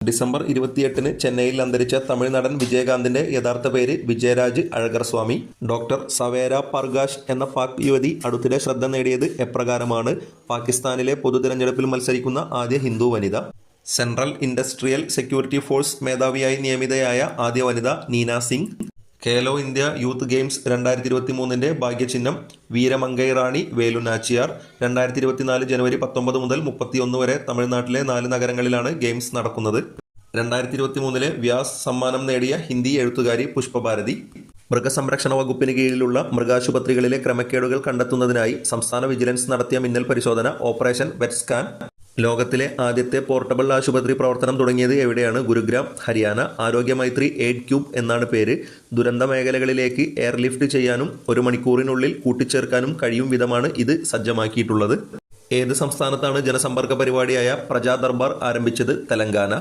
December 28-ന് ചെന്നൈയിൽ അന്തരിച്ച തമിഴ് നടൻ വിജയകാന്തിന്റെ യഥാർത്ഥ പേര് വിജയരാജ് അഴഗർസ്വാമി. ഡോക്ടർ സവേര പർകാശ് എന്ന പാക് യുവതി അടുത്തിടെ ശ്രദ്ധ നേടിയത് എപ്രകാരമാണ്? പാകിസ്ഥാനിലെ പൊതുതിരഞ്ഞെടുപ്പിൽ മത്സരിക്കുന്ന ആദ്യ ഹിന്ദു വനിത. സെൻട്രൽ ഇൻഡസ്ട്രിയൽ സെക്യൂരിറ്റി ഫോഴ്സ് മേധാവിയായി നിയമിതയായ ആദ്യ വനിത Neena Singh. Khelo India youth games 2023 ഭാഗ്യചിഹ്നം വീരമംഗൈ റാണി വേലു നാച്ചിയാർ. 2024 ജനുവരി 19 മുതൽ 31 വരെ തമിഴ്നാട്ടിലെ 4 നഗരങ്ങളിലാണ് ഗെയിംസ് നടക്കുന്നത്. 2023 വ്യാസ് സമ്മാനം നേടിയ ഹിന്ദി എഴുത്തുകാരി പുഷ്പഭാരതി. മൃഗസംരക്ഷണ വകുപ്പിന് കീഴിലുള്ള മൃഗാശുപത്രികളിലെ ക്രമക്കേടുകൾ കണ്ടെത്തുന്നതിനായി സംസ്ഥാന വിജിലൻസ് നടത്തിയ മിന്നൽ പരിശോധന ഓപ്പറേഷൻ വെറ്റ് സ്കാൻ. ലോകത്തിലെ ആദ്യത്തെ പോർട്ടബിൾ ആശുപത്രി പ്രവർത്തനം തുടങ്ങിയത് എവിടെയാണ്? ഗുരുഗ്രാം, ഹരിയാന. ആരോഗ്യമൈത്രി എയ്ഡ് ക്യൂബ് എന്നാണ് പേര്. ദുരന്ത മേഖലകളിലേക്ക് എയർലിഫ്റ്റ് ചെയ്യാനും 1 മണിക്കൂറിനുള്ളിൽ കൂട്ടിച്ചേർക്കാനും കഴിയും വിധമാണ് ഇത് സജ്ജമാക്കിയിട്ടുള്ളത്. ഏത് സംസ്ഥാനത്താണ് ജനസമ്പർക്ക പരിപാടിയായ പ്രജാ ദർബാർ ആരംഭിച്ചത്? തെലങ്കാന.